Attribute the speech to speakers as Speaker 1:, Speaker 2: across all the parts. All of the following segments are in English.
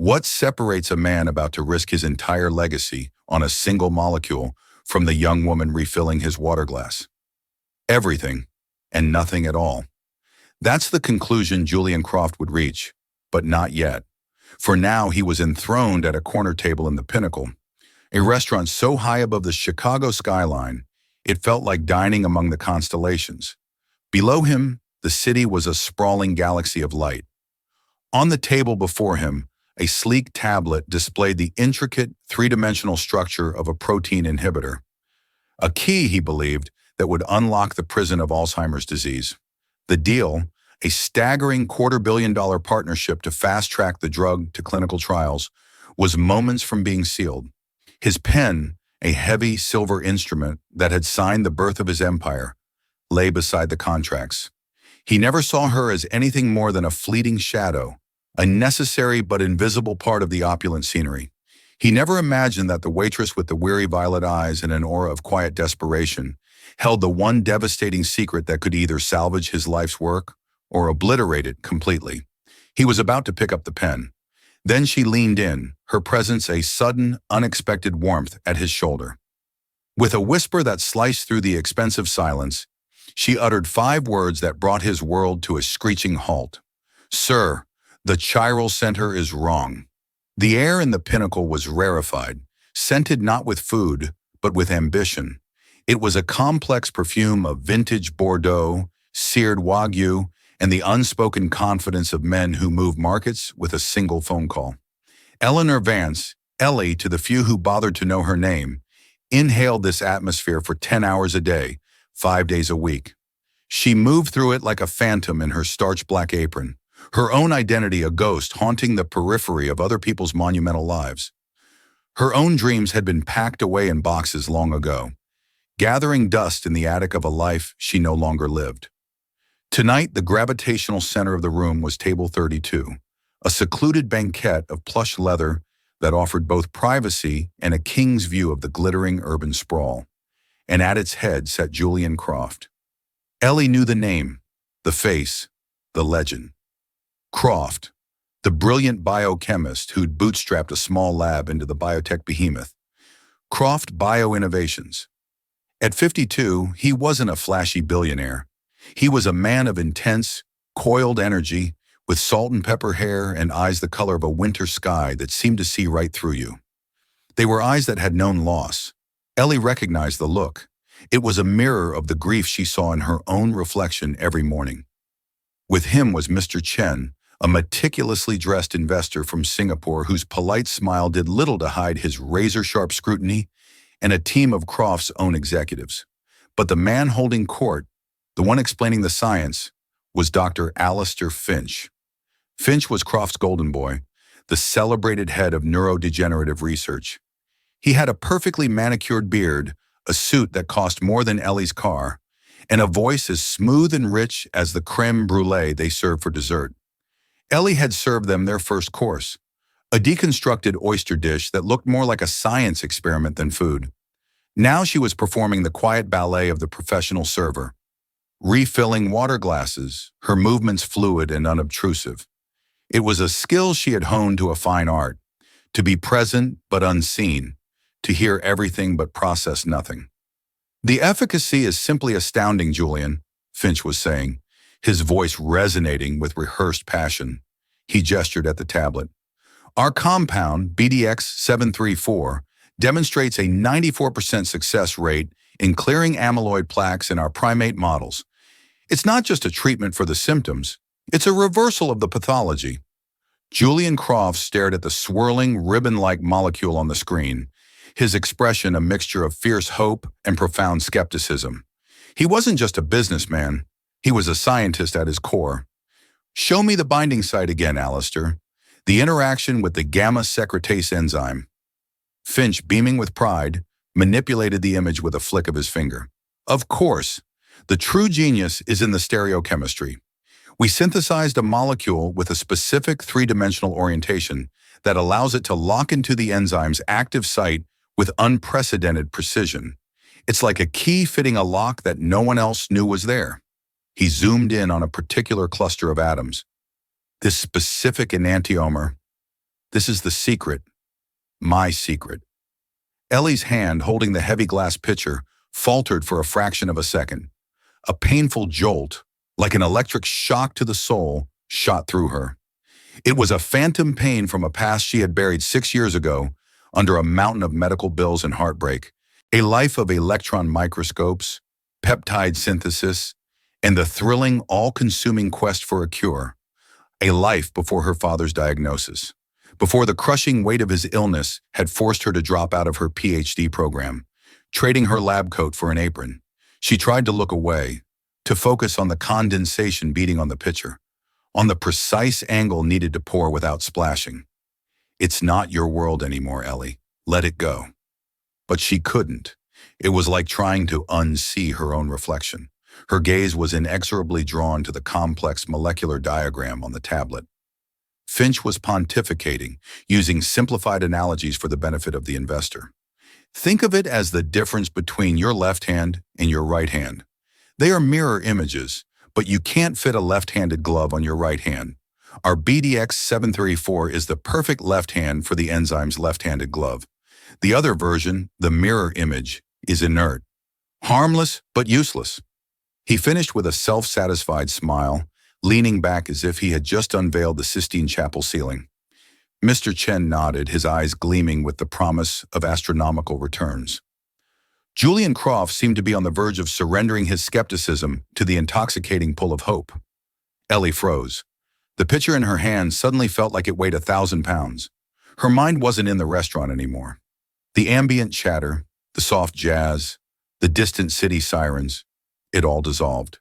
Speaker 1: What separates a man about to risk his entire legacy on a single molecule from the young woman refilling his water glass? Everything and nothing at all. That's the conclusion Julian Croft would reach, but not yet. For now, he was enthroned at a corner table in the Pinnacle, a restaurant so high above the Chicago skyline, it felt like dining among the constellations. Below him, the city was a sprawling galaxy of light. On the table before him, a sleek tablet displayed the intricate, three-dimensional structure of a protein inhibitor. A key, he believed, that would unlock the prison of Alzheimer's disease. The deal, a staggering $250 million partnership to fast-track the drug to clinical trials, was moments from being sealed. His pen, a heavy silver instrument that had signed the birth of his empire, lay beside the contracts. He never saw her as anything more than a fleeting shadow, a necessary but invisible part of the opulent scenery. He never imagined that the waitress with the weary violet eyes and an aura of quiet desperation held the one devastating secret that could either salvage his life's work or obliterate it completely. He was about to pick up the pen. Then she leaned in, her presence a sudden, unexpected warmth at his shoulder. With a whisper that sliced through the expensive silence, she uttered 5 words that brought his world to a screeching halt. "Sir, the chiral center is wrong." The air in the Pinnacle was rarefied, scented not with food, but with ambition. It was a complex perfume of vintage Bordeaux, seared Wagyu, and the unspoken confidence of men who move markets with a single phone call. Eleanor Vance, Ellie to the few who bothered to know her name, inhaled this atmosphere for 10 hours a day, 5 days a week. She moved through it like a phantom in her starched black apron, her own identity a ghost haunting the periphery of other people's monumental lives. Her own dreams had been packed away in boxes long ago, gathering dust in the attic of a life she no longer lived. Tonight, the gravitational center of the room was table 32, a secluded banquette of plush leather that offered both privacy and a king's view of the glittering urban sprawl. And at its head sat Julian Croft. Ellie knew the name, the face, the legend. Croft, the brilliant biochemist who'd bootstrapped a small lab into the biotech behemoth. Croft Bioinnovations. At 52, he wasn't a flashy billionaire. He was a man of intense, coiled energy, with salt and pepper hair and eyes the color of a winter sky that seemed to see right through you. They were eyes that had known loss. Ellie recognized the look. It was a mirror of the grief she saw in her own reflection every morning. With him was Mr. Chen, a meticulously dressed investor from Singapore whose polite smile did little to hide his razor-sharp scrutiny, and a team of Croft's own executives. But the man holding court, the one explaining the science, was Dr. Alistair Finch. Finch was Croft's golden boy, the celebrated head of neurodegenerative research. He had a perfectly manicured beard, a suit that cost more than Ellie's car, and a voice as smooth and rich as the creme brulee they served for dessert. Ellie had served them their first course, a deconstructed oyster dish that looked more like a science experiment than food. Now she was performing the quiet ballet of the professional server, refilling water glasses, her movements fluid and unobtrusive. It was a skill she had honed to a fine art, to be present but unseen, to hear everything but process nothing. "The efficacy is simply astounding, Julian," Finch was saying, his voice resonating with rehearsed passion. He gestured at the tablet. "Our compound, BDX-734, demonstrates a 94% success rate in clearing amyloid plaques in our primate models. It's not just a treatment for the symptoms, it's a reversal of the pathology." Julian Croft stared at the swirling, ribbon-like molecule on the screen, his expression a mixture of fierce hope and profound skepticism. He wasn't just a businessman, he was a scientist at his core. "Show me the binding site again, Alistair. The interaction with the gamma secretase enzyme." Finch, beaming with pride, manipulated the image with a flick of his finger. "Of course, the true genius is in the stereochemistry. We synthesized a molecule with a specific three-dimensional orientation that allows it to lock into the enzyme's active site with unprecedented precision. It's like a key fitting a lock that no one else knew was there." He zoomed in on a particular cluster of atoms. "This specific enantiomer, This is the secret, my secret. Ellie's hand holding the heavy glass pitcher faltered for a fraction of a second. A painful jolt, like an electric shock to the soul, shot through her. It was a phantom pain from a past she had buried 6 years ago under a mountain of medical bills and heartbreak, a life of electron microscopes, peptide synthesis, and the thrilling, all-consuming quest for a cure. A life before her father's diagnosis, before the crushing weight of his illness had forced her to drop out of her PhD program, trading her lab coat for an apron. She tried to look away, to focus on the condensation beating on the pitcher, on the precise angle needed to pour without splashing. It's not your world anymore, Ellie. Let it go. But she couldn't. It was like trying to unsee her own reflection. Her gaze was inexorably drawn to the complex molecular diagram on the tablet. Finch was pontificating, using simplified analogies for the benefit of the investor. Think of it as the difference between your left hand and your right hand. They are mirror images, but you can't fit a left-handed glove on your right hand. Our BDX-734 is the perfect left hand for the enzyme's left-handed glove. The other version, the mirror image, is inert, harmless but useless. He finished with a self-satisfied smile, leaning back as if he had just unveiled the Sistine Chapel ceiling. Mr. Chen nodded, his eyes gleaming with the promise of astronomical returns. Julian Croft seemed to be on the verge of surrendering his skepticism to the intoxicating pull of hope. Ellie froze. The pitcher in her hand suddenly felt like it weighed 1,000 pounds. Her mind wasn't in the restaurant anymore. The ambient chatter, the soft jazz, the distant city sirens, it all dissolved.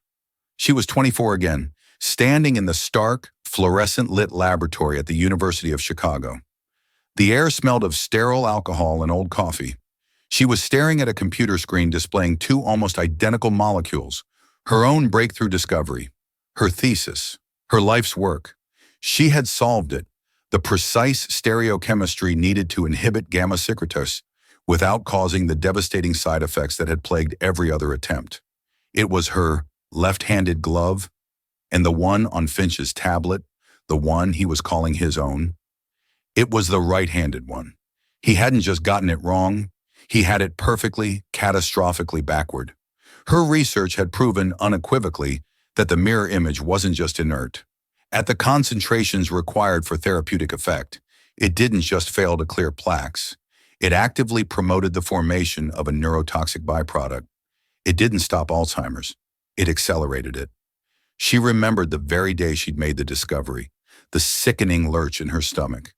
Speaker 1: She was 24 again, standing in the stark, fluorescent-lit laboratory at the University of Chicago. The air smelled of sterile alcohol and old coffee. She was staring at a computer screen displaying two almost identical molecules, her own breakthrough discovery, her thesis, her life's work. She had solved it, the precise stereochemistry needed to inhibit gamma secretase without causing the devastating side effects that had plagued every other attempt. It was her left-handed glove, and the one on Finch's tablet, the one he was calling his own. It was the right-handed one. He hadn't just gotten it wrong, he had it perfectly, catastrophically backward. Her research had proven unequivocally that the mirror image wasn't just inert. At the concentrations required for therapeutic effect, it didn't just fail to clear plaques. It actively promoted the formation of a neurotoxic byproduct. It didn't stop Alzheimer's. It accelerated it. She remembered the very day she'd made the discovery, the sickening lurch in her stomach.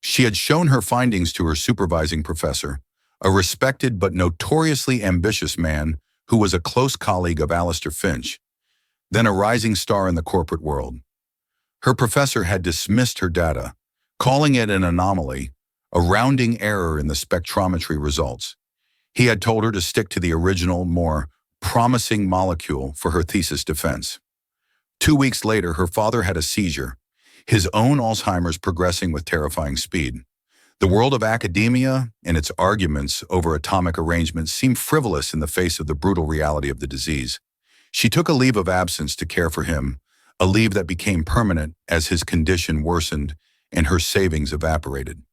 Speaker 1: She had shown her findings to her supervising professor, a respected but notoriously ambitious man who was a close colleague of Alistair Finch, then a rising star in the corporate world. Her professor had dismissed her data, calling it an anomaly, a rounding error in the spectrometry results. He had told her to stick to the original, more promising molecule for her thesis defense. 2 weeks later, her father had a seizure, his own Alzheimer's progressing with terrifying speed. The world of academia and its arguments over atomic arrangements seemed frivolous in the face of the brutal reality of the disease. She took a leave of absence to care for him, a leave that became permanent as his condition worsened and her savings evaporated.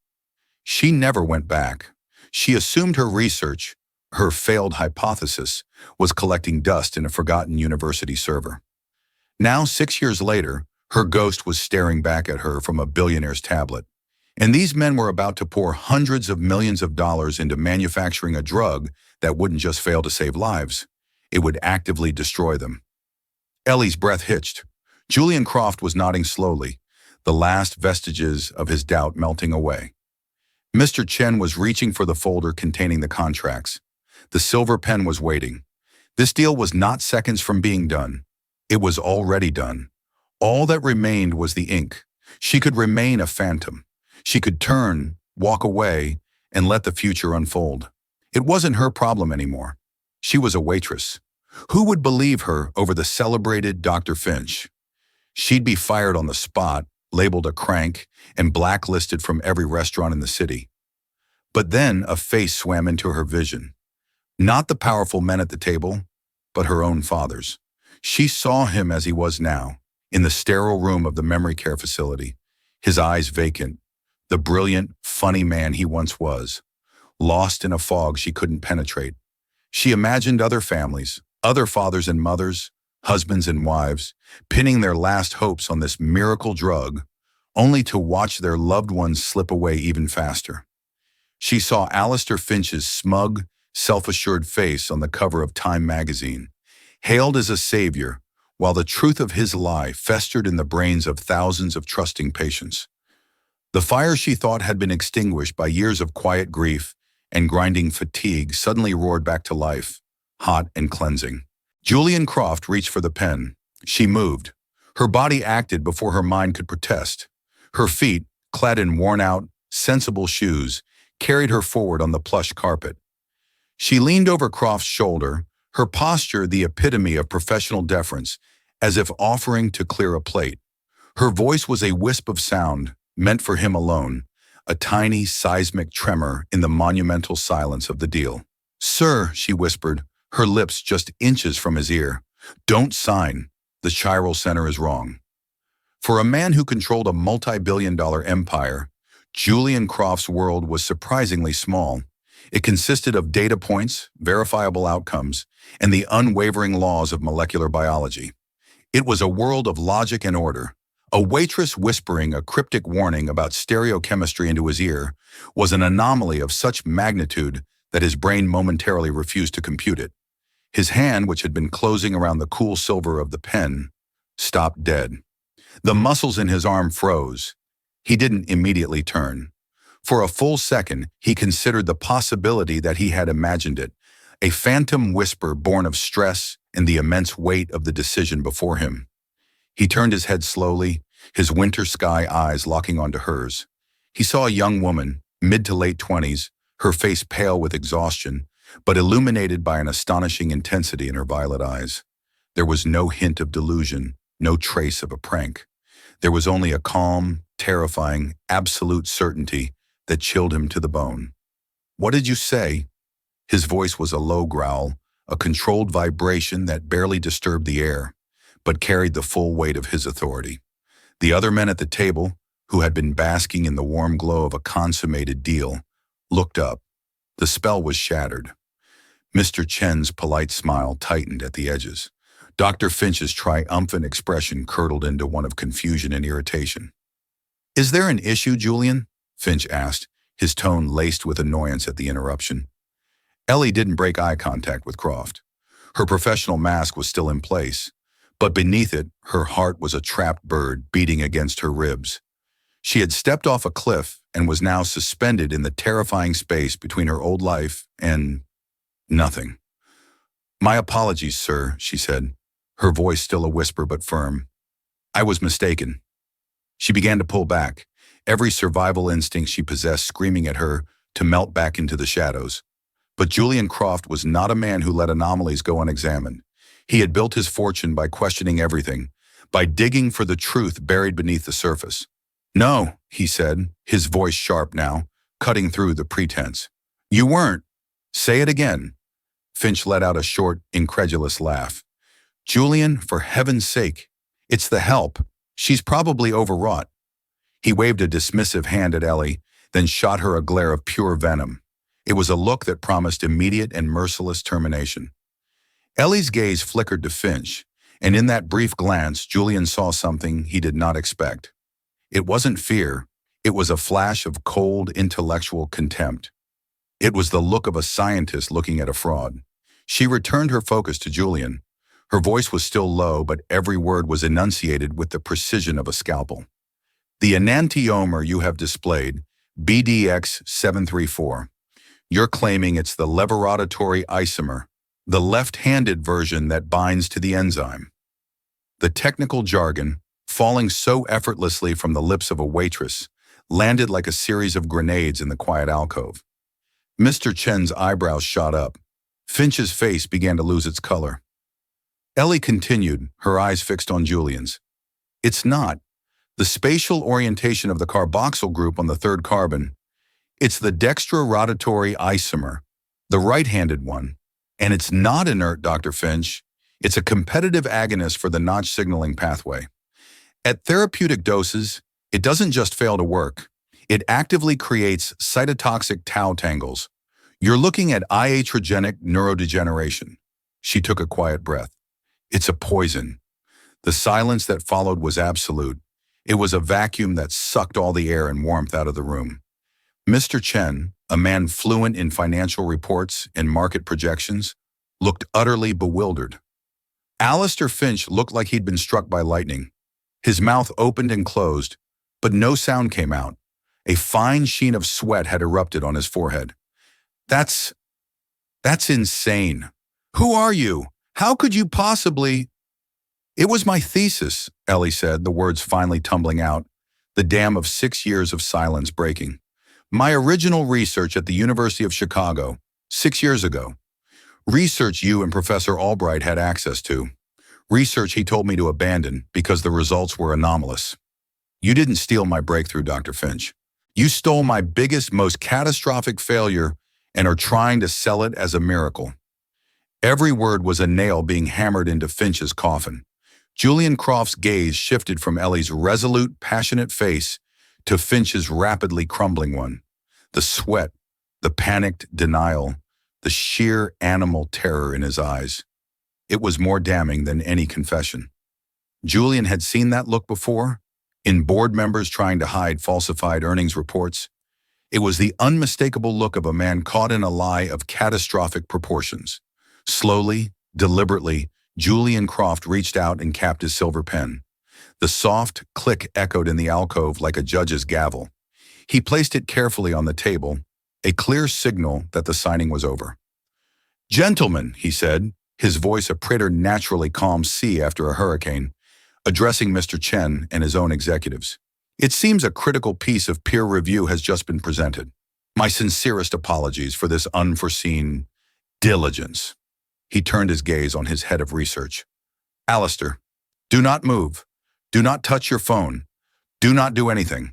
Speaker 1: She never went back. She assumed her research, her failed hypothesis, was collecting dust in a forgotten university server. Now, 6 years later, her ghost was staring back at her from a billionaire's tablet. And these men were about to pour hundreds of millions of dollars into manufacturing a drug that wouldn't just fail to save lives, it would actively destroy them. Ellie's breath hitched. Julian Croft was nodding slowly, the last vestiges of his doubt melting away. Mr. Chen was reaching for the folder containing the contracts. The silver pen was waiting. This deal was not seconds from being done. It was already done. All that remained was the ink. She could remain a phantom. She could turn, walk away, and let the future unfold. It wasn't her problem anymore. She was a waitress. Who would believe her over the celebrated Dr. Finch? She'd be fired on the spot, labeled a crank, and blacklisted from every restaurant in the city. But then a face swam into her vision. Not the powerful men at the table, but her own father's. She saw him as he was now, in the sterile room of the memory care facility, his eyes vacant, the brilliant, funny man he once was, lost in a fog she couldn't penetrate. She imagined other families, other fathers and mothers, husbands and wives, pinning their last hopes on this miracle drug, only to watch their loved ones slip away even faster. She saw Alistair Finch's smug, self-assured face on the cover of Time magazine, hailed as a savior, while the truth of his lie festered in the brains of thousands of trusting patients. The fire she thought had been extinguished by years of quiet grief and grinding fatigue suddenly roared back to life, hot and cleansing. Julian Croft reached for the pen. She moved. Her body acted before her mind could protest. Her feet, clad in worn-out, sensible shoes, carried her forward on the plush carpet. She leaned over Croft's shoulder, her posture the epitome of professional deference, as if offering to clear a plate. Her voice was a wisp of sound, meant for him alone, a tiny seismic tremor in the monumental silence of the deal. "Sir," she whispered, her lips just inches from his ear, "don't sign. The chiral center is wrong." For a man who controlled a multi-billion-dollar empire, Julian Croft's world was surprisingly small. It consisted of data points, verifiable outcomes, and the unwavering laws of molecular biology. It was a world of logic and order. A waitress whispering a cryptic warning about stereochemistry into his ear was an anomaly of such magnitude that his brain momentarily refused to compute it. His hand, which had been closing around the cool silver of the pen, stopped dead. The muscles in his arm froze. He didn't immediately turn. For a full second, he considered the possibility that he had imagined it, a phantom whisper born of stress and the immense weight of the decision before him. He turned his head slowly, his winter sky eyes locking onto hers. He saw a young woman, mid to late 20s, her face pale with exhaustion, but illuminated by an astonishing intensity in her violet eyes. There was no hint of delusion, no trace of a prank. There was only a calm, terrifying, absolute certainty that chilled him to the bone. "What did you say?" His voice was a low growl, a controlled vibration that barely disturbed the air, but carried the full weight of his authority. The other men at the table, who had been basking in the warm glow of a consummated deal, looked up. The spell was shattered. Mr. Chen's polite smile tightened at the edges. Dr. Finch's triumphant expression curdled into one of confusion and irritation. "Is there an issue, Julian?" Finch asked, his tone laced with annoyance at the interruption. Ellie didn't break eye contact with Croft. Her professional mask was still in place, but beneath it, her heart was a trapped bird beating against her ribs. She had stepped off a cliff and was now suspended in the terrifying space between her old life and nothing. "My apologies, sir," she said, her voice still a whisper but firm. "I was mistaken." She began to pull back, every survival instinct she possessed screaming at her to melt back into the shadows. But Julian Croft was not a man who let anomalies go unexamined. He had built his fortune by questioning everything, by digging for the truth buried beneath the surface. "No," he said, his voice sharp now, cutting through the pretense. "You weren't. Say it again." Finch let out a short, incredulous laugh. "Julian, for heaven's sake, it's the help. She's probably overwrought." He waved a dismissive hand at Ellie, then shot her a glare of pure venom. It was a look that promised immediate and merciless termination. Ellie's gaze flickered to Finch, and in that brief glance, Julian saw something he did not expect. It wasn't fear. It was a flash of cold, intellectual contempt. It was the look of a scientist looking at a fraud. She returned her focus to Julian. Her voice was still low, but every word was enunciated with the precision of a scalpel. "The enantiomer you have displayed, BDX734. You're claiming it's the levorotatory isomer, the left-handed version that binds to the enzyme." The technical jargon, falling so effortlessly from the lips of a waitress, landed like a series of grenades in the quiet alcove. Mr. Chen's eyebrows shot up. Finch's face began to lose its color. Ellie continued, her eyes fixed on Julian's. "It's not. The spatial orientation of the carboxyl group on the third carbon. It's the dextrorotatory isomer, the right-handed one. And it's not inert, Dr. Finch. It's a competitive agonist for the Notch signaling pathway. At therapeutic doses, it doesn't just fail to work. It actively creates cytotoxic tau tangles. You're looking at iatrogenic neurodegeneration. She took a quiet breath. It's a poison. The silence that followed was absolute. It was a vacuum that sucked all the air and warmth out of the room. Mr. Chen, a man fluent in financial reports and market projections, looked utterly bewildered. Alistair Finch looked like he'd been struck by lightning. His mouth opened and closed, but no sound came out. A fine sheen of sweat had erupted on his forehead. That's insane. Who are you? How could you possibly? It was my thesis, Ellie said, the words finally tumbling out, the dam of 6 years of silence breaking. My original research at the University of Chicago, 6 years ago. Research you and Professor Albright had access to. Research he told me to abandon because the results were anomalous. You didn't steal my breakthrough, Dr. Finch. You stole my biggest, most catastrophic failure and are trying to sell it as a miracle. Every word was a nail being hammered into Finch's coffin. Julian Croft's gaze shifted from Ellie's resolute, passionate face to Finch's rapidly crumbling one. The sweat, the panicked denial, the sheer animal terror in his eyes. It was more damning than any confession. Julian had seen that look before, in board members trying to hide falsified earnings reports. It was the unmistakable look of a man caught in a lie of catastrophic proportions. Slowly, deliberately, Julian Croft reached out and capped his silver pen. The soft click echoed in the alcove like a judge's gavel. He placed it carefully on the table, a clear signal that the signing was over. Gentlemen, he said, his voice a preternaturally calm sea after a hurricane, addressing Mr. Chen and his own executives. It seems a critical piece of peer review has just been presented. My sincerest apologies for this unforeseen diligence. He turned his gaze on his head of research. Alistair, do not move. Do not touch your phone. Do not do anything.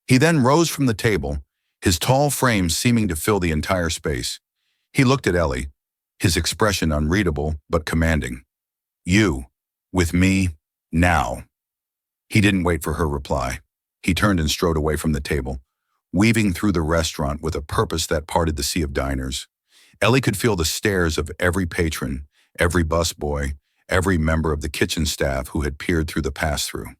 Speaker 1: He then rose from the table, his tall frame seeming to fill the entire space. He looked at Ellie, his expression unreadable but commanding. You, with me, now. He didn't wait for her reply. He turned and strode away from the table, weaving through the restaurant with a purpose that parted the sea of diners. Ellie could feel the stares of every patron, every busboy, every member of the kitchen staff who had peered through the pass-through.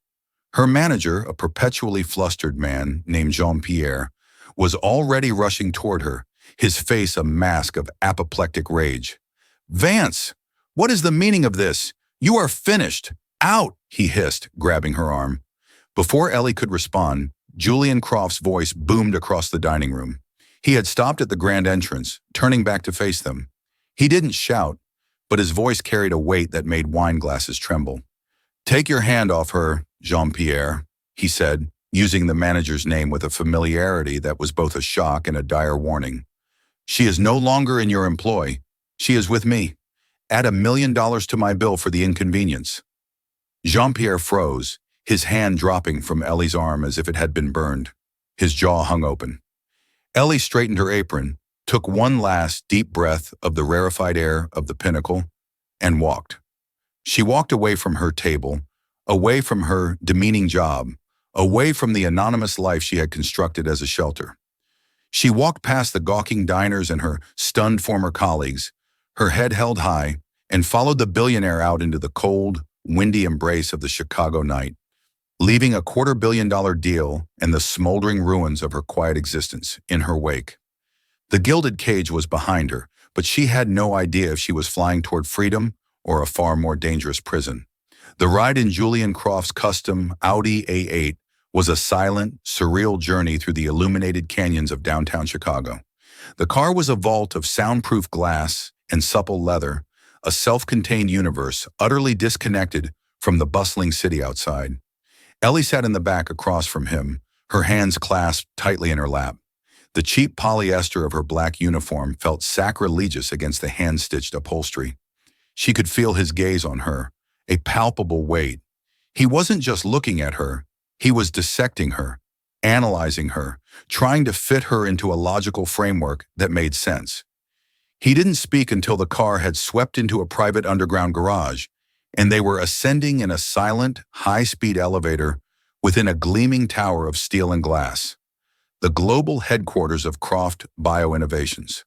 Speaker 1: Her manager, a perpetually flustered man named Jean-Pierre, was already rushing toward her, his face a mask of apoplectic rage. Vance, what is the meaning of this? You are finished. Out, he hissed, grabbing her arm. Before Ellie could respond, Julian Croft's voice boomed across the dining room. He had stopped at the grand entrance, turning back to face them. He didn't shout, but his voice carried a weight that made wine glasses tremble. Take your hand off her, Jean-Pierre, he said, using the manager's name with a familiarity that was both a shock and a dire warning. She is no longer in your employ. She is with me. Add $1 million to my bill for the inconvenience. Jean-Pierre froze, his hand dropping from Ellie's arm as if it had been burned. His jaw hung open. Ellie straightened her apron, took one last deep breath of the rarefied air of the pinnacle, and walked. She walked away from her table, away from her demeaning job, away from the anonymous life she had constructed as a shelter. She walked past the gawking diners and her stunned former colleagues, her head held high, and followed the billionaire out into the cold, windy embrace of the Chicago night, leaving a $250 million deal and the smoldering ruins of her quiet existence in her wake. The gilded cage was behind her, but she had no idea if she was flying toward freedom or a far more dangerous prison. The ride in Julian Croft's custom Audi A8 was a silent, surreal journey through the illuminated canyons of downtown Chicago. The car was a vault of soundproof glass and supple leather, a self-contained universe utterly disconnected from the bustling city outside. Ellie sat in the back across from him, her hands clasped tightly in her lap. The cheap polyester of her black uniform felt sacrilegious against the hand-stitched upholstery. She could feel his gaze on her, a palpable weight. He wasn't just looking at her, he was dissecting her, analyzing her, trying to fit her into a logical framework that made sense. He didn't speak until the car had swept into a private underground garage, and they were ascending in a silent, high-speed elevator within a gleaming tower of steel and glass. the global headquarters of Croft Bioinnovations.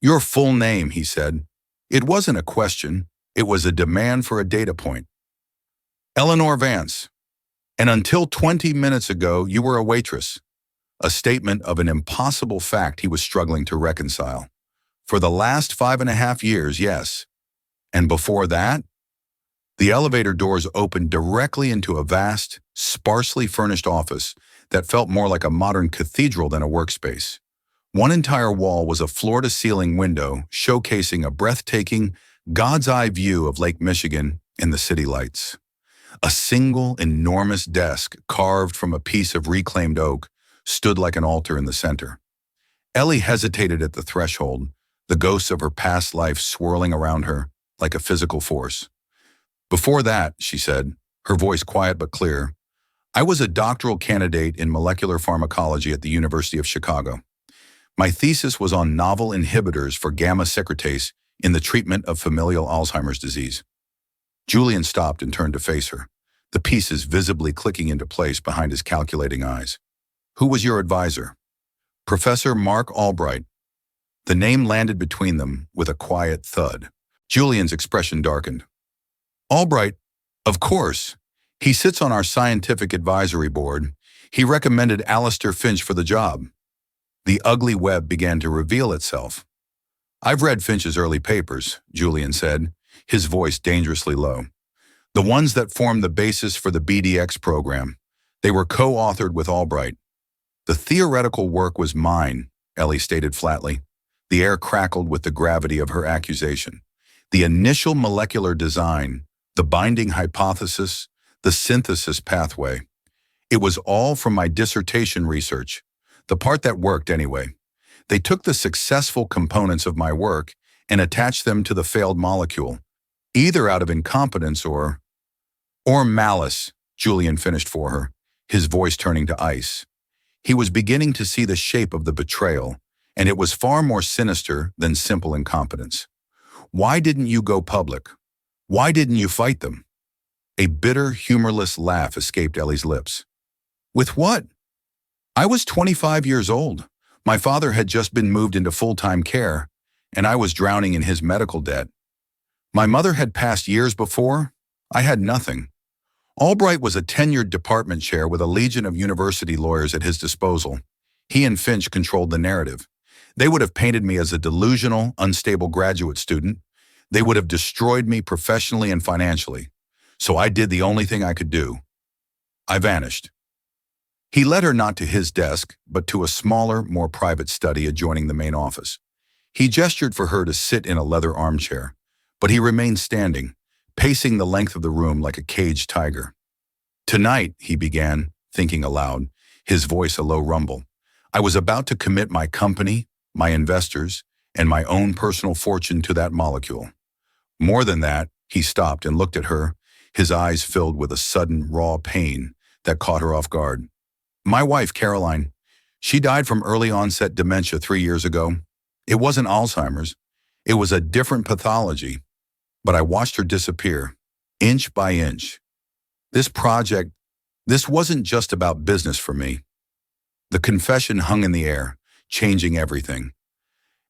Speaker 1: Your full name, he said. It wasn't a question, it was a demand for a data point. Eleanor Vance. And until 20 minutes ago, you were a waitress. A statement of an impossible fact he was struggling to reconcile. For the last 5.5 years, yes. And before that? The elevator doors opened directly into a vast, sparsely furnished office that felt more like a modern cathedral than a workspace. One entire wall was a floor-to-ceiling window showcasing a breathtaking, God's-eye view of Lake Michigan and the city lights. A single, enormous desk carved from a piece of reclaimed oak stood like an altar in the center. Ellie hesitated at the threshold, the ghosts of her past life swirling around her like a physical force. Before that, she said, her voice quiet but clear, I was a doctoral candidate in molecular pharmacology at the University of Chicago. My thesis was on novel inhibitors for gamma secretase in the treatment of familial Alzheimer's disease. Julian stopped and turned to face her, the pieces visibly clicking into place behind his calculating eyes. Who was your advisor? Professor Mark Albright. The name landed between them with a quiet thud. Julian's expression darkened. Albright, of course. He sits on our scientific advisory board. He recommended Alistair Finch for the job. The ugly web began to reveal itself. I've read Finch's early papers, Julian said, his voice dangerously low. The ones that formed the basis for the BDX program. They were co-authored with Albright. The theoretical work was mine, Ellie stated flatly. The air crackled with the gravity of her accusation. The initial molecular design, the binding hypothesis, the synthesis pathway. It was all from my dissertation research, the part that worked anyway. They took the successful components of my work and attached them to the failed molecule, either out of incompetence or malice, Julian finished for her, his voice turning to ice. He was beginning to see the shape of the betrayal, and it was far more sinister than simple incompetence. Why didn't you go public? Why didn't you fight them? A bitter, humorless laugh escaped Ellie's lips. With what? I was 25 years old. My father had just been moved into full-time care, and I was drowning in his medical debt. My mother had passed years before. I had nothing. Albright was a tenured department chair with a legion of university lawyers at his disposal. He and Finch controlled the narrative. They would have painted me as a delusional, unstable graduate student. They would have destroyed me professionally and financially. So I did the only thing I could do. I vanished. He led her not to his desk, but to a smaller, more private study adjoining the main office. He gestured for her to sit in a leather armchair, but he remained standing, pacing the length of the room like a caged tiger. Tonight, he began, thinking aloud, his voice a low rumble. I was about to commit my company, my investors, and my own personal fortune to that molecule. More than that, he stopped and looked at her, his eyes filled with a sudden, raw pain that caught her off guard. My wife, Caroline, she died from early-onset dementia 3 years ago. It wasn't Alzheimer's. It was a different pathology. But I watched her disappear, inch by inch. This project, this wasn't just about business for me. The confession hung in the air, changing everything.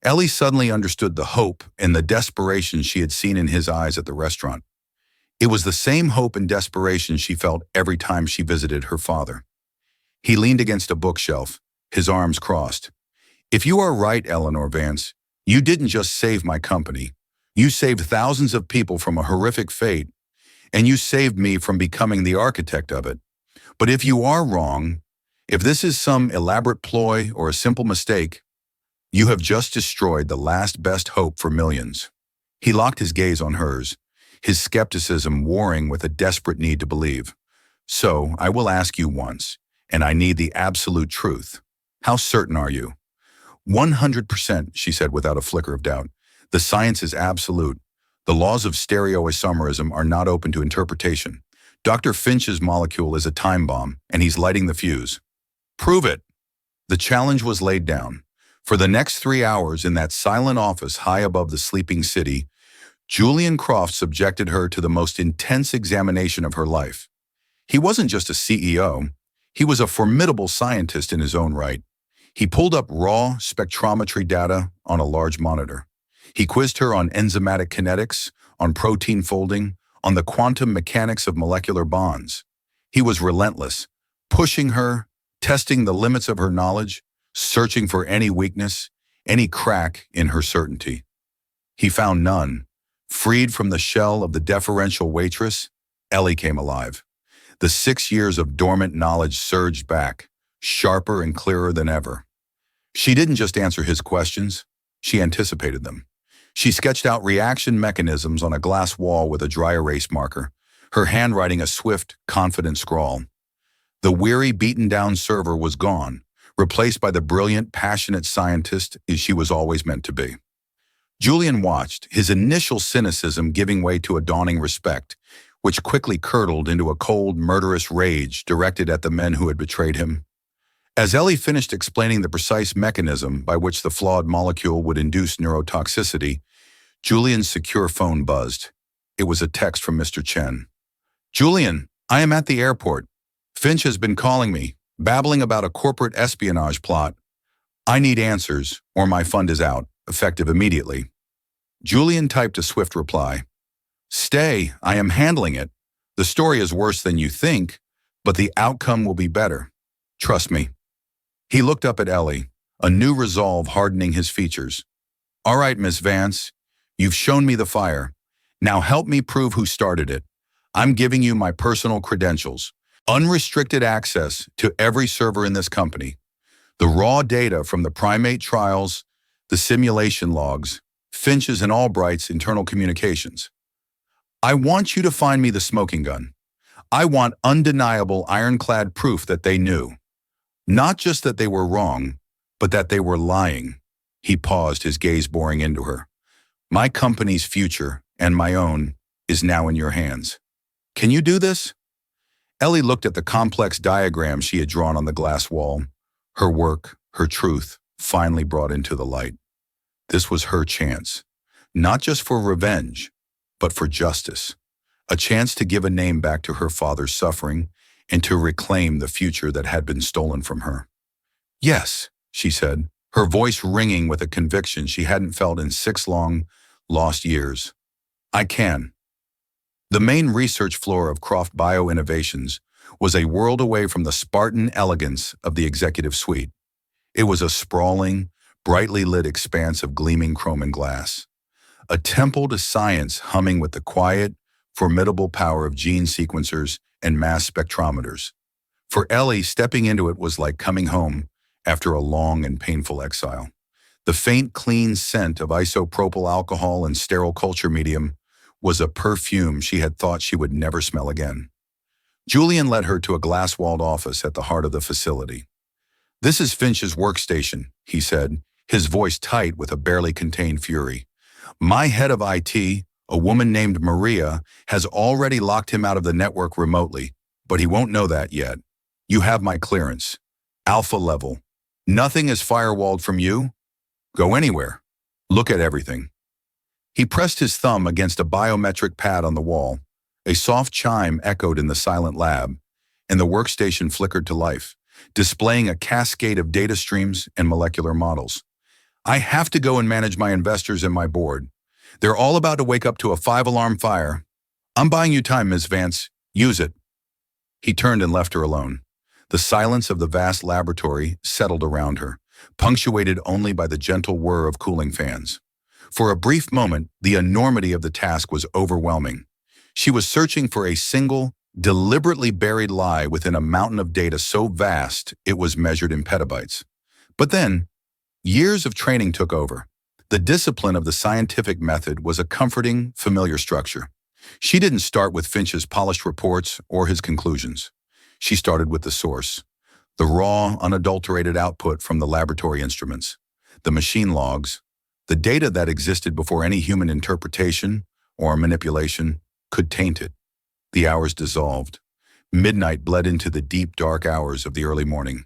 Speaker 1: Ellie suddenly understood the hope and the desperation she had seen in his eyes at the restaurant. It was the same hope and desperation she felt every time she visited her father. He leaned against a bookshelf, his arms crossed. If you are right, Eleanor Vance, you didn't just save my company. You saved thousands of people from a horrific fate, and you saved me from becoming the architect of it. But if you are wrong, if this is some elaborate ploy or a simple mistake, you have just destroyed the last best hope for millions. He locked his gaze on hers, his skepticism warring with a desperate need to believe. So, I will ask you once, and I need the absolute truth. How certain are you? 100%, she said without a flicker of doubt. The science is absolute. The laws of stereoisomerism are not open to interpretation. Dr. Finch's molecule is a time bomb, and he's lighting the fuse. Prove it. The challenge was laid down. For the next 3 hours in that silent office high above the sleeping city, Julian Croft subjected her to the most intense examination of her life. He wasn't just a CEO. He was a formidable scientist in his own right. He pulled up raw spectrometry data on a large monitor. He quizzed her on enzymatic kinetics, on protein folding, on the quantum mechanics of molecular bonds. He was relentless, pushing her, testing the limits of her knowledge, searching for any weakness, any crack in her certainty. He found none. Freed from the shell of the deferential waitress, Ellie came alive. The 6 years of dormant knowledge surged back, sharper and clearer than ever. She didn't just answer his questions, she anticipated them. She sketched out reaction mechanisms on a glass wall with a dry erase marker, her handwriting a swift, confident scrawl. The weary, beaten-down server was gone, replaced by the brilliant, passionate scientist she was always meant to be. Julian watched, his initial cynicism giving way to a dawning respect, which quickly curdled into a cold, murderous rage directed at the men who had betrayed him. As Ellie finished explaining the precise mechanism by which the flawed molecule would induce neurotoxicity, Julian's secure phone buzzed. It was a text from Mr. Chen. "Julian, I am at the airport. Finch has been calling me, babbling about a corporate espionage plot. I need answers, or my fund is out, effective immediately." Julian typed a swift reply. "Stay, I am handling it. The story is worse than you think, but the outcome will be better. Trust me." He looked up at Ellie, a new resolve hardening his features. "All right, Miss Vance, you've shown me the fire. Now help me prove who started it. I'm giving you my personal credentials, unrestricted access to every server in this company, the raw data from the primate trials, the simulation logs, Finch's and Albright's internal communications. I want you to find me the smoking gun. I want undeniable ironclad proof that they knew. Not just that they were wrong, but that they were lying." He paused, his gaze boring into her. "My company's future, and my own, is now in your hands. Can you do this?" Ellie looked at the complex diagram she had drawn on the glass wall. Her work, her truth, finally brought into the light. This was her chance, not just for revenge, but for justice. A chance to give a name back to her father's suffering and to reclaim the future that had been stolen from her. "Yes," she said, her voice ringing with a conviction she hadn't felt in 6 long, lost years. "I can." The main research floor of Croft Bio-Innovations was a world away from the Spartan elegance of the executive suite. It was a sprawling, brightly lit expanse of gleaming chrome and glass. A temple to science humming with the quiet, formidable power of gene sequencers and mass spectrometers. For Ellie, stepping into it was like coming home after a long and painful exile. The faint, clean scent of isopropyl alcohol and sterile culture medium was a perfume she had thought she would never smell again. Julian led her to a glass-walled office at the heart of the facility. "This is Finch's workstation," he said, his voice tight with a barely contained fury. "My head of IT, a woman named Maria, has already locked him out of the network remotely, but he won't know that yet. You have my clearance. Alpha level. Nothing is firewalled from you. Go anywhere. Look at everything." He pressed his thumb against a biometric pad on the wall. A soft chime echoed in the silent lab, and the workstation flickered to life, displaying a cascade of data streams and molecular models. "I have to go and manage my investors and my board. They're all about to wake up to a 5-alarm fire. I'm buying you time, Ms. Vance. Use it." He turned and left her alone. The silence of the vast laboratory settled around her, punctuated only by the gentle whir of cooling fans. For a brief moment, the enormity of the task was overwhelming. She was searching for a single, deliberately buried lie within a mountain of data so vast it was measured in petabytes. But then, years of training took over. The discipline of the scientific method was a comforting, familiar structure. She didn't start with Finch's polished reports or his conclusions. She started with the source, the raw, unadulterated output from the laboratory instruments, the machine logs, the data that existed before any human interpretation or manipulation could taint it. The hours dissolved. Midnight bled into the deep, dark hours of the early morning.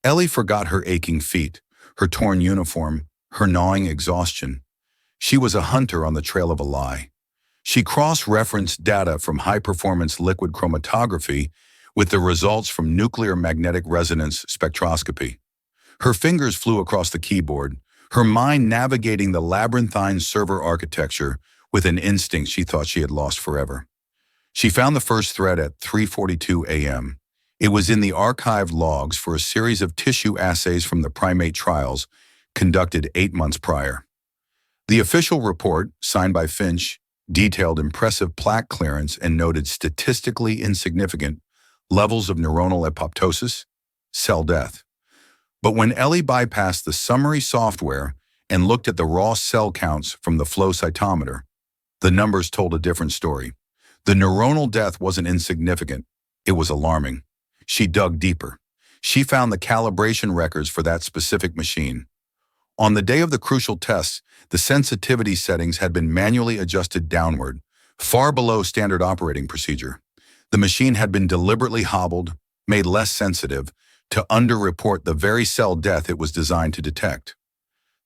Speaker 1: Ellie forgot her aching feet, her torn uniform, her gnawing exhaustion. She was a hunter on the trail of a lie. She cross-referenced data from high-performance liquid chromatography with the results from nuclear magnetic resonance spectroscopy. Her fingers flew across the keyboard, her mind navigating the labyrinthine server architecture with an instinct she thought she had lost forever. She found the first thread at 3:42 a.m. It was in the archived logs for a series of tissue assays from the primate trials conducted 8 months prior. The official report, signed by Finch, detailed impressive plaque clearance and noted statistically insignificant levels of neuronal apoptosis, cell death. But when Ellie bypassed the summary software and looked at the raw cell counts from the flow cytometer, the numbers told a different story. The neuronal death wasn't insignificant. It was alarming. She dug deeper. She found the calibration records for that specific machine. On the day of the crucial tests, the sensitivity settings had been manually adjusted downward, far below standard operating procedure. The machine had been deliberately hobbled, made less sensitive, to underreport the very cell death it was designed to detect.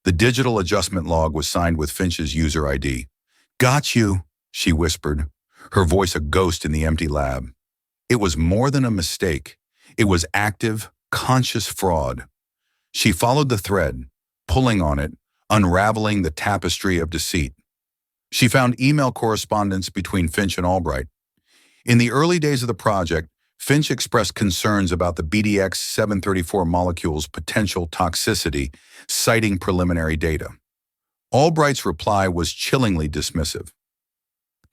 Speaker 1: The digital adjustment log was signed with Finch's user ID. "Got you," she whispered, her voice a ghost in the empty lab. It was more than a mistake. It was active, conscious fraud. She followed the thread, pulling on it, unraveling the tapestry of deceit. She found email correspondence between Finch and Albright. In the early days of the project, Finch expressed concerns about the BDX 734 molecule's potential toxicity, citing preliminary data. Albright's reply was chillingly dismissive.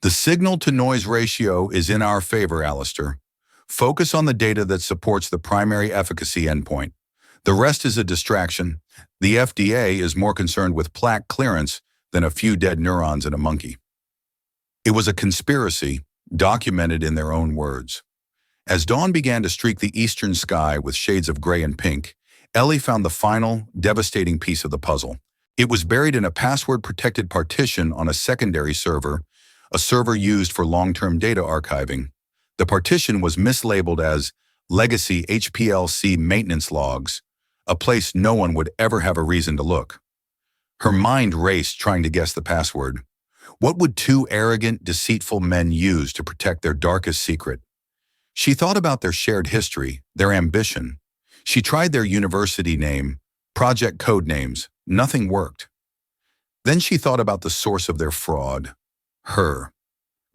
Speaker 1: "The signal-to-noise ratio is in our favor, Alistair. Focus on the data that supports the primary efficacy endpoint. The rest is a distraction. The FDA is more concerned with plaque clearance than a few dead neurons in a monkey." It was a conspiracy, documented in their own words. As dawn began to streak the eastern sky with shades of gray and pink, Ellie found the final, devastating piece of the puzzle. It was buried in a password-protected partition on a secondary server, a server used for long-term data archiving. The partition was mislabeled as Legacy HPLC Maintenance Logs, a place no one would ever have a reason to look. Her mind raced trying to guess the password. What would two arrogant, deceitful men use to protect their darkest secret? She thought about their shared history, their ambition. She tried their university name, project code names. Nothing worked. Then she thought about the source of their fraud, her.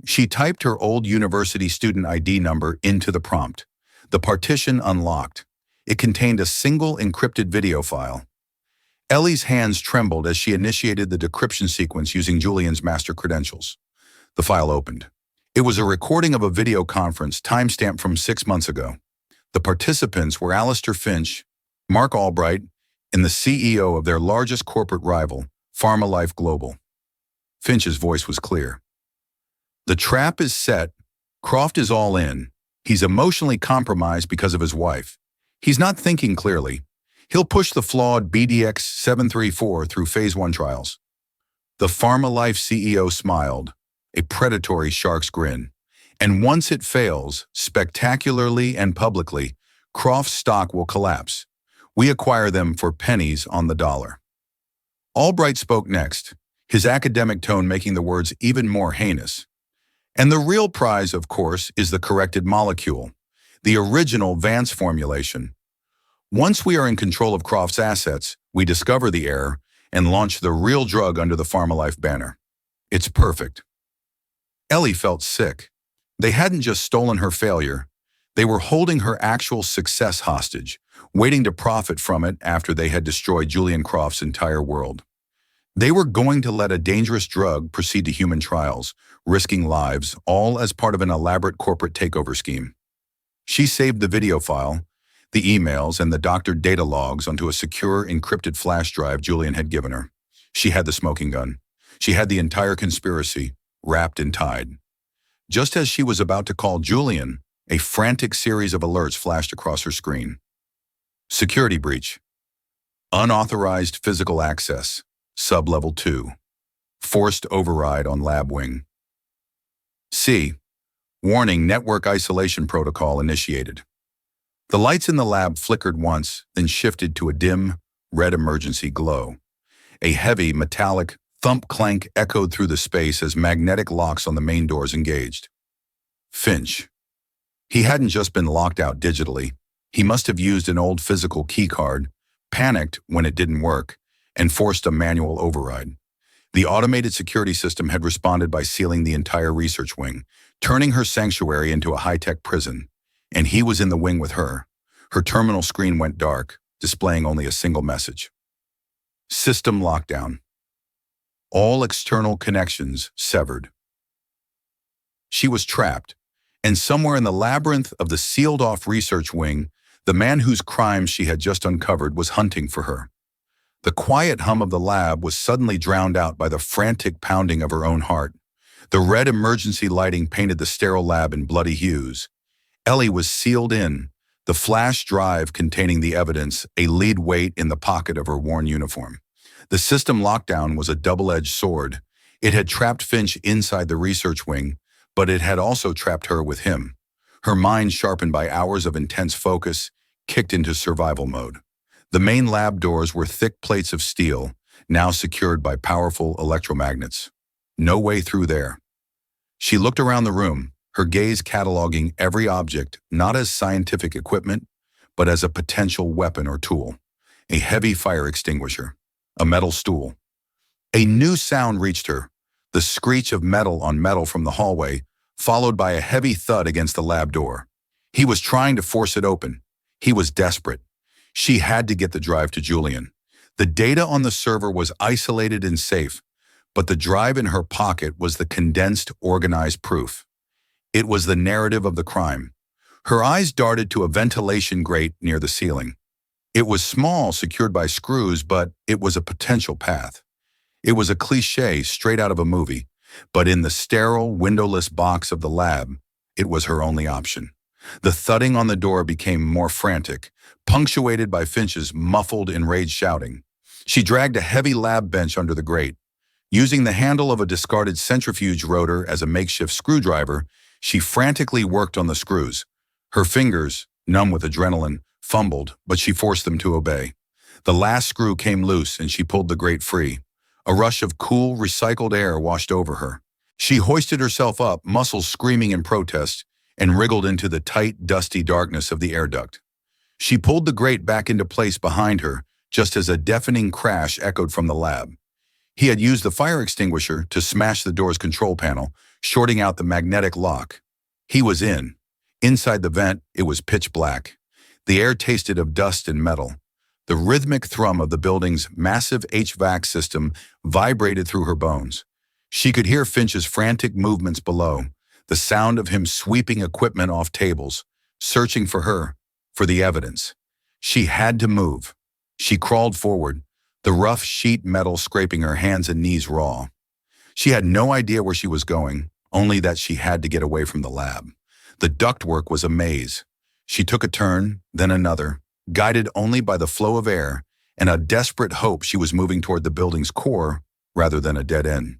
Speaker 1: She typed her old university student ID number into the prompt. The partition unlocked. It contained a single encrypted video file. Ellie's hands trembled as she initiated the decryption sequence using Julian's master credentials. The file opened. It was a recording of a video conference timestamped from 6 months ago. The participants were Alistair Finch, Mark Albright, and the CEO of their largest corporate rival, PharmaLife Global. Finch's voice was clear. "The trap is set. Croft is all in. He's emotionally compromised because of his wife. He's not thinking clearly. He'll push the flawed BDX 734 through phase 1 trials." The PharmaLife CEO smiled, a predatory shark's grin. "And once it fails, spectacularly and publicly, Croft's stock will collapse. We acquire them for pennies on the dollar." Albright spoke next, his academic tone making the words even more heinous. "And the real prize, of course, is the corrected molecule, the original Vance formulation. Once we are in control of Croft's assets, we discover the error and launch the real drug under the PharmaLife banner. It's perfect." Ellie felt sick. They hadn't just stolen her failure. They were holding her actual success hostage, waiting to profit from it after they had destroyed Julian Croft's entire world. They were going to let a dangerous drug proceed to human trials, risking lives, all as part of an elaborate corporate takeover scheme. She saved the video file, the emails, and the doctored data logs onto a secure, encrypted flash drive Julian had given her. She had the smoking gun. She had the entire conspiracy, wrapped and tied. Just as she was about to call Julian, a frantic series of alerts flashed across her screen. Security breach. Unauthorized physical access. Sub-level 2. Forced override on lab wing. C. Warning, network isolation protocol initiated. The lights in the lab flickered once, then shifted to a dim, red emergency glow. A heavy, metallic thump-clank echoed through the space as magnetic locks on the main doors engaged. Finch. He hadn't just been locked out digitally. He must have used an old physical keycard, panicked when it didn't work, and forced a manual override. The automated security system had responded by sealing the entire research wing, turning her sanctuary into a high-tech prison. And he was in the wing with her. Her terminal screen went dark, displaying only a single message. System lockdown. All external connections severed. She was trapped, and somewhere in the labyrinth of the sealed-off research wing, the man whose crimes she had just uncovered was hunting for her. The quiet hum of the lab was suddenly drowned out by the frantic pounding of her own heart. The red emergency lighting painted the sterile lab in bloody hues. Ellie was sealed in, the flash drive containing the evidence, a lead weight in the pocket of her worn uniform. The system lockdown was a double-edged sword. It had trapped Finch inside the research wing, but it had also trapped her with him. Her mind, sharpened by hours of intense focus, kicked into survival mode. The main lab doors were thick plates of steel, now secured by powerful electromagnets. No way through there. She looked around the room, her gaze cataloging every object, not as scientific equipment, but as a potential weapon or tool. A heavy fire extinguisher, a metal stool. A new sound reached her, the screech of metal on metal from the hallway, followed by a heavy thud against the lab door. He was trying to force it open. He was desperate. She had to get the drive to Julian. The data on the server was isolated and safe, but the drive in her pocket was the condensed, organized proof. It was the narrative of the crime. Her eyes darted to a ventilation grate near the ceiling. It was small, secured by screws, but it was a potential path. It was a cliché straight out of a movie, but in the sterile, windowless box of the lab, it was her only option. The thudding on the door became more frantic, punctuated by Finch's muffled, enraged shouting. She dragged a heavy lab bench under the grate. Using the handle of a discarded centrifuge rotor as a makeshift screwdriver, she frantically worked on the screws. Her fingers, numb with adrenaline, fumbled, but she forced them to obey. The last screw came loose and she pulled the grate free. A rush of cool, recycled air washed over her. She hoisted herself up, muscles screaming in protest, and wriggled into the tight, dusty darkness of the air duct. She pulled the grate back into place behind her, just as a deafening crash echoed from the lab. He had used the fire extinguisher to smash the door's control panel, shorting out the magnetic lock. He was in. Inside the vent, it was pitch black. The air tasted of dust and metal. The rhythmic thrum of the building's massive HVAC system vibrated through her bones. She could hear Finch's frantic movements below, the sound of him sweeping equipment off tables, searching for her, for the evidence. She had to move. She crawled forward, the rough sheet metal scraping her hands and knees raw. She had no idea where she was going, only that she had to get away from the lab. The ductwork was a maze. She took a turn, then another, guided only by the flow of air and a desperate hope she was moving toward the building's core rather than a dead end.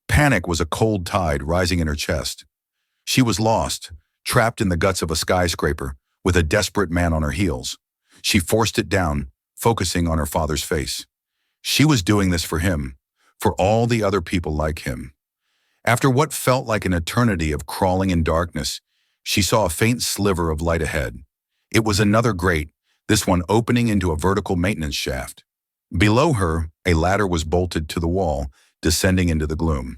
Speaker 1: Panic was a cold tide rising in her chest. She was lost, trapped in the guts of a skyscraper, with a desperate man on her heels. She forced it down, focusing on her father's face. She was doing this for him, for all the other people like him. After what felt like an eternity of crawling in darkness, she saw a faint sliver of light ahead. It was another grate, this one opening into a vertical maintenance shaft. Below her, a ladder was bolted to the wall, descending into the gloom.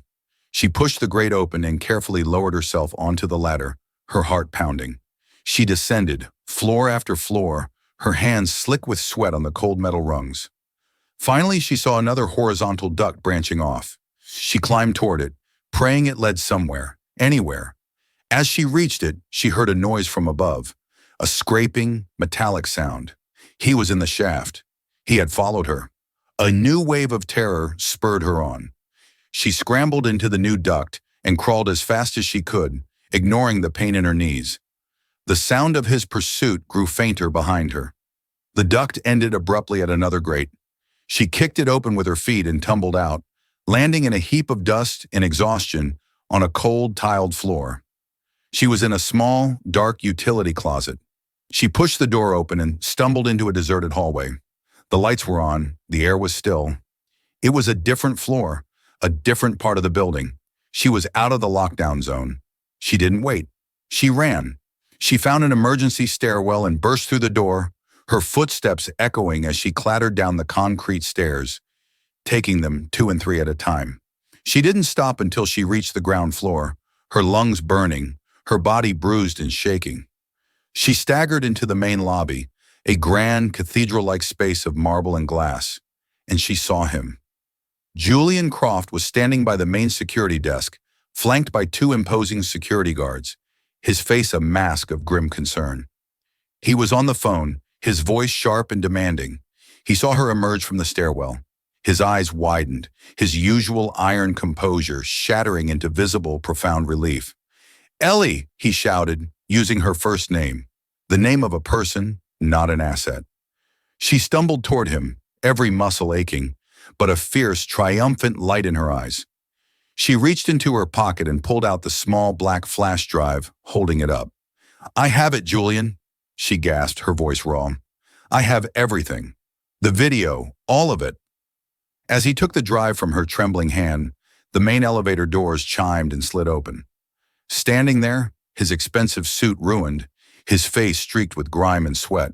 Speaker 1: She pushed the grate open and carefully lowered herself onto the ladder, her heart pounding. She descended, floor after floor, her hands slick with sweat on the cold metal rungs. Finally, she saw another horizontal duct branching off. She climbed toward it, praying it led somewhere, anywhere. As she reached it, she heard a noise from above, a scraping, metallic sound. He was in the shaft. He had followed her. A new wave of terror spurred her on. She scrambled into the new duct and crawled as fast as she could, ignoring the pain in her knees. The sound of his pursuit grew fainter behind her. The duct ended abruptly at another grate. She kicked it open with her feet and tumbled out, landing in a heap of dust and exhaustion on a cold, tiled floor. She was in a small, dark utility closet. She pushed the door open and stumbled into a deserted hallway. The lights were on, the air was still. It was a different floor, a different part of the building. She was out of the lockdown zone. She didn't wait. She ran. She found an emergency stairwell and burst through the door, her footsteps echoing as she clattered down the concrete stairs, taking them 2 and 3 at a time. She didn't stop until she reached the ground floor, her lungs burning, her body bruised and shaking. She staggered into the main lobby, a grand cathedral-like space of marble and glass, and she saw him. Julian Croft was standing by the main security desk, flanked by 2 imposing security guards, his face a mask of grim concern. He was on the phone, his voice sharp and demanding. He saw her emerge from the stairwell. His eyes widened, his usual iron composure shattering into visible, profound relief. "Ellie," he shouted, using her first name, the name of a person, not an asset. She stumbled toward him, every muscle aching, but a fierce, triumphant light in her eyes. She reached into her pocket and pulled out the small black flash drive, holding it up. "I have it, Julian," she gasped, her voice raw. "I have everything. The video, all of it." As he took the drive from her trembling hand, the main elevator doors chimed and slid open. Standing there, his expensive suit ruined, his face streaked with grime and sweat,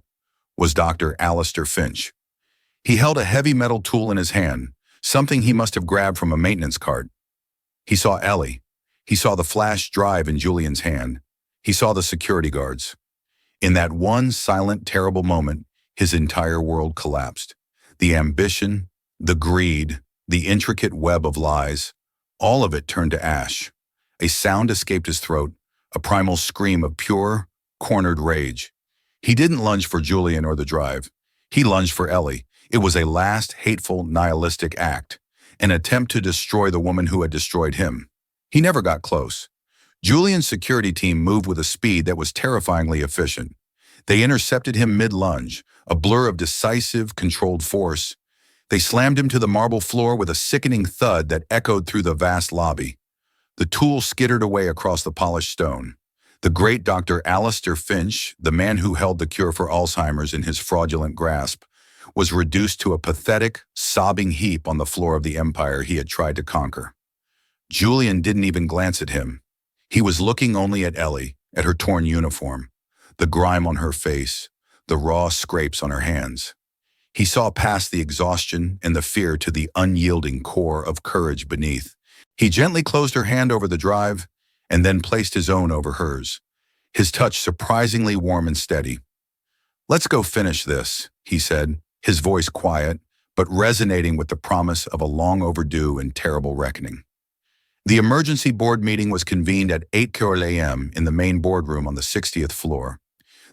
Speaker 1: was Dr. Alistair Finch. He held a heavy metal tool in his hand, something he must have grabbed from a maintenance cart. He saw Ellie. He saw the flash drive in Julian's hand. He saw the security guards. In that one silent, terrible moment, his entire world collapsed. The ambition, the greed, the intricate web of lies, all of it turned to ash. A sound escaped his throat, a primal scream of pure, cornered rage. He didn't lunge for Julian or the drive. He lunged for Ellie. It was a last, hateful, nihilistic act, an attempt to destroy the woman who had destroyed him. He never got close. Julian's security team moved with a speed that was terrifyingly efficient. They intercepted him mid-lunge, a blur of decisive, controlled force. They slammed him to the marble floor with a sickening thud that echoed through the vast lobby. The tool skittered away across the polished stone. The great Dr. Alistair Finch, the man who held the cure for Alzheimer's in his fraudulent grasp, was reduced to a pathetic, sobbing heap on the floor of the empire he had tried to conquer. Julian didn't even glance at him. He was looking only at Ellie, at her torn uniform, the grime on her face, the raw scrapes on her hands. He saw past the exhaustion and the fear to the unyielding core of courage beneath. He gently closed her hand over the drive and then placed his own over hers, his touch surprisingly warm and steady. "Let's go finish this," he said, his voice quiet, but resonating with the promise of a long overdue and terrible reckoning. The emergency board meeting was convened at 8:00 a.m. in the main boardroom on the 60th floor.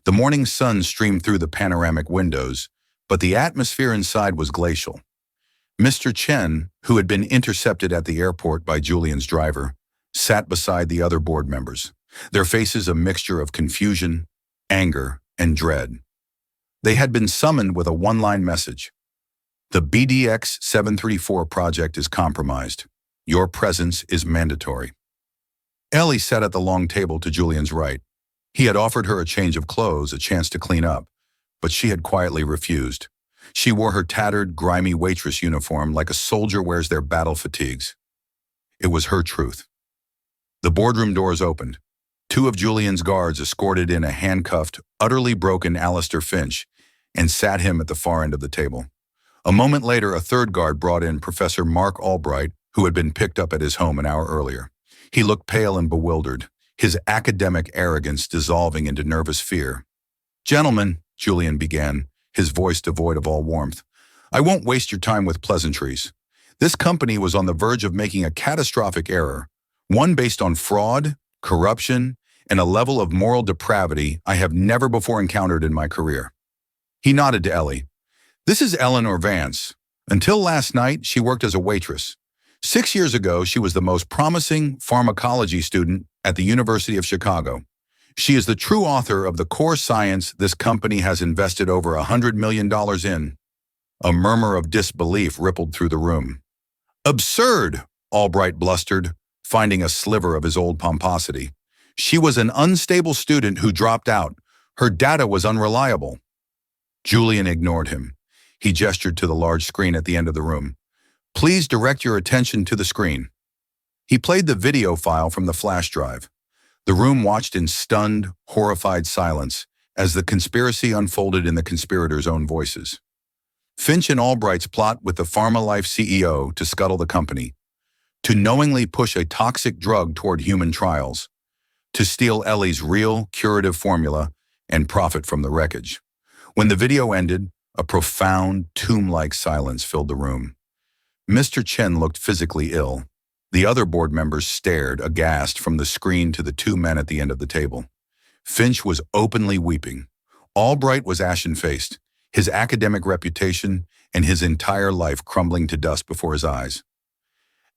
Speaker 1: The morning sun streamed through the panoramic windows, but the atmosphere inside was glacial. Mr. Chen, who had been intercepted at the airport by Julian's driver, sat beside the other board members, their faces a mixture of confusion, anger, and dread. They had been summoned with a one-line message. "The BDX 734 project is compromised. Your presence is mandatory." Ellie sat at the long table to Julian's right. He had offered her a change of clothes, a chance to clean up, but she had quietly refused. She wore her tattered, grimy waitress uniform like a soldier wears their battle fatigues. It was her truth. The boardroom doors opened. 2 of Julian's guards escorted in a handcuffed, utterly broken Alistair Finch and sat him at the far end of the table. A moment later, a 3rd guard brought in Professor Mark Albright, who had been picked up at his home an hour earlier. He looked pale and bewildered, his academic arrogance dissolving into nervous fear. "Gentlemen," Julian began, his voice devoid of all warmth, "I won't waste your time with pleasantries. This company was on the verge of making a catastrophic error, one based on fraud, corruption, and a level of moral depravity I have never before encountered in my career." He nodded to Ellie. "This is Eleanor Vance. Until last night, she worked as a waitress. 6 years ago, she was the most promising pharmacology student at the University of Chicago. She is the true author of the core science this company has invested over $100 million in." A murmur of disbelief rippled through the room. "Absurd," Albright blustered, finding a sliver of his old pomposity. "She was an unstable student who dropped out. Her data was unreliable." Julian ignored him. He gestured to the large screen at the end of the room. "Please direct your attention to the screen." He played the video file from the flash drive. The room watched in stunned, horrified silence as the conspiracy unfolded in the conspirators' own voices. Finch and Albright's plot with the PharmaLife CEO to scuttle the company, to knowingly push a toxic drug toward human trials, to steal Ellie's real curative formula and profit from the wreckage. When the video ended, a profound, tomb-like silence filled the room. Mr. Chen looked physically ill. The other board members stared, aghast, from the screen to the two men at the end of the table. Finch was openly weeping. Albright was ashen-faced, his academic reputation and his entire life crumbling to dust before his eyes.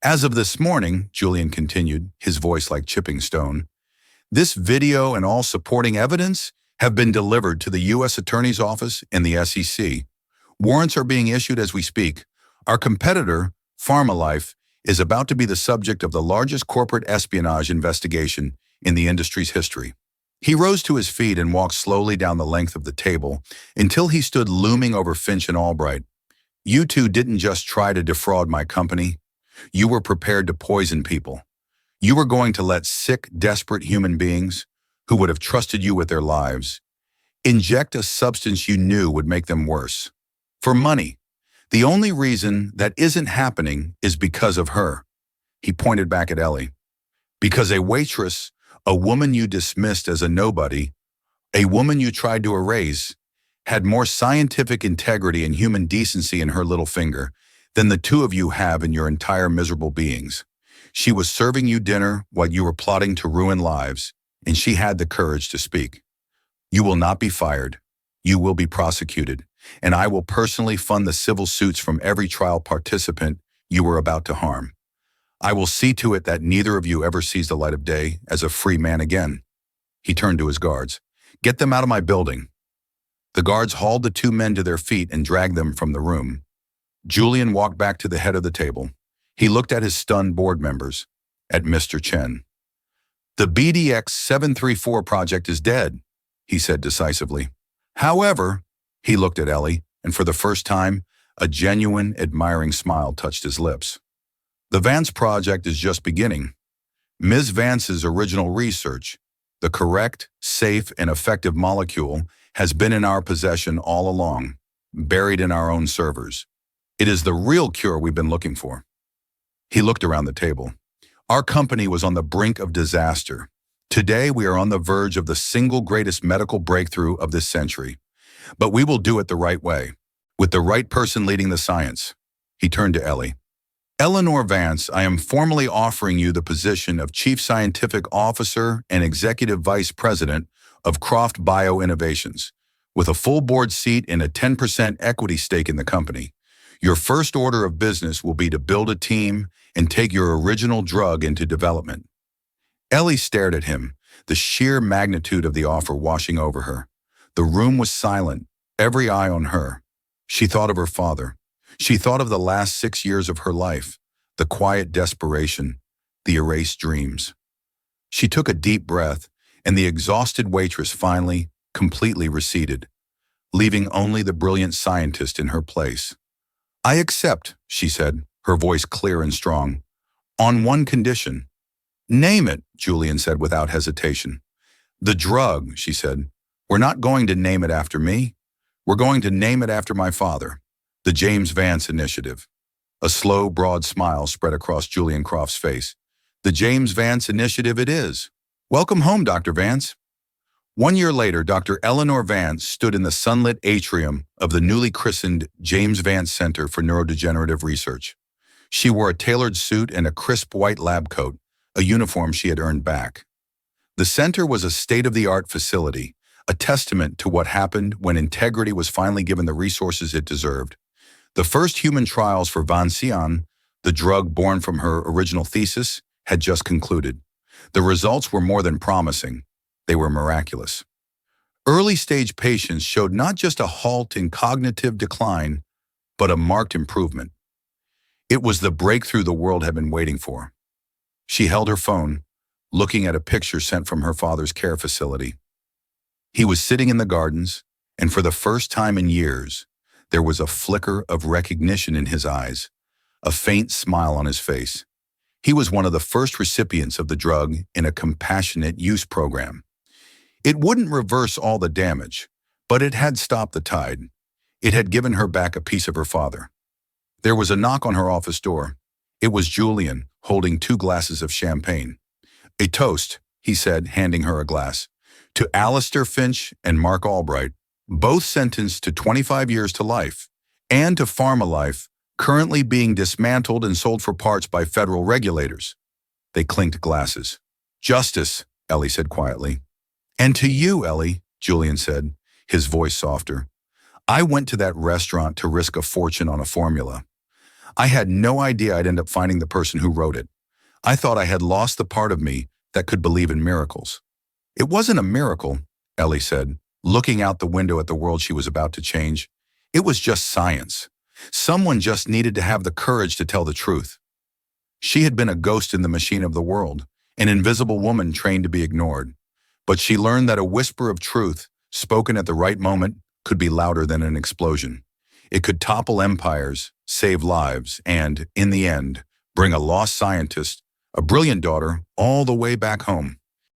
Speaker 1: As of this morning, Julian continued, his voice like chipping stone, this video and all supporting evidence have been delivered to the U.S. Attorney's Office and the SEC. Warrants are being issued as we speak. Our competitor, PharmaLife, is about to be the subject of the largest corporate espionage investigation in the industry's history. He rose to his feet and walked slowly down the length of the table until he stood looming over Finch and Albright. You two didn't just try to defraud my company. You were prepared to poison people. You were going to let sick, desperate human beings, who would have trusted you with their lives, inject a substance you knew would make them worse. For money. The only reason that isn't happening is because of her. He pointed back at Ellie. Because a waitress, a woman you dismissed as a nobody, a woman you tried to erase, had more scientific integrity and human decency in her little finger than the two of you have in your entire miserable beings. She was serving you dinner while you were plotting to ruin lives, and she had the courage to speak. You will not be fired. You will be prosecuted, and I will personally fund the civil suits from every trial participant you were about to harm. I will see to it that neither of you ever sees the light of day as a free man again. He turned to his guards. Get them out of my building. The guards hauled the two men to their feet and dragged them from the room. Julian walked back to the head of the table. He looked at his stunned board members, at Mr. Chen. The BDX 734 project is dead, he said decisively. However, he looked at Ellie, and for the first time, a genuine, admiring smile touched his lips. The Vance project is just beginning. Ms. Vance's original research, the correct, safe, and effective molecule, has been in our possession all along, buried in our own servers. It is the real cure we've been looking for. He looked around the table. Our company was on the brink of disaster. Today, we are on the verge of the single greatest medical breakthrough of this century. But we will do it the right way, with the right person leading the science. He turned to Ellie. Eleanor Vance, I am formally offering you the position of Chief Scientific Officer and Executive Vice President of Croft Bio-Innovations, with a full board seat and a 10% equity stake in the company. Your first order of business will be to build a team and take your original drug into development. Ellie stared at him, the sheer magnitude of the offer washing over her. The room was silent, every eye on her. She thought of her father. She thought of the last 6 years of her life, the quiet desperation, the erased dreams. She took a deep breath, and the exhausted waitress finally, completely receded, leaving only the brilliant scientist in her place. I accept, she said, her voice clear and strong. On one condition. Name it, Julian said without hesitation. The drug, she said. We're not going to name it after me. We're going to name it after my father, the James Vance Initiative. A slow, broad smile spread across Julian Croft's face. The James Vance Initiative it is. Welcome home, Dr. Vance. 1 year later, Dr. Eleanor Vance stood in the sunlit atrium of the newly christened James Vance Center for Neurodegenerative Research. She wore a tailored suit and a crisp white lab coat, a uniform she had earned back. The center was a state-of-the-art facility, a testament to what happened when integrity was finally given the resources it deserved. The first human trials for Vancian, the drug born from her original thesis, had just concluded. The results were more than promising. They were miraculous. Early-stage patients showed not just a halt in cognitive decline, but a marked improvement. It was the breakthrough the world had been waiting for. She held her phone, looking at a picture sent from her father's care facility. He was sitting in the gardens, and for the first time in years, there was a flicker of recognition in his eyes, a faint smile on his face. He was one of the first recipients of the drug in a compassionate use program. It wouldn't reverse all the damage, but it had stopped the tide. It had given her back a piece of her father. There was a knock on her office door. It was Julian, holding 2 glasses of champagne. "A toast," he said, handing her a glass, "to Alistair Finch and Mark Albright, both sentenced to 25 years to life, and to Pharmalife, currently being dismantled and sold for parts by federal regulators." They clinked glasses. "Justice," Ellie said quietly. "And to you, Ellie," Julian said, his voice softer. "I went to that restaurant to risk a fortune on a formula. I had no idea I'd end up finding the person who wrote it. I thought I had lost the part of me that could believe in miracles." "It wasn't a miracle," Ellie said, looking out the window at the world she was about to change. "It was just science. Someone just needed to have the courage to tell the truth." She had been a ghost in the machine of the world, an invisible woman trained to be ignored. But she learned that a whisper of truth, spoken at the right moment, could be louder than an explosion. It could topple empires, save lives, and, in the end, bring a lost scientist, a brilliant daughter, all the way back home.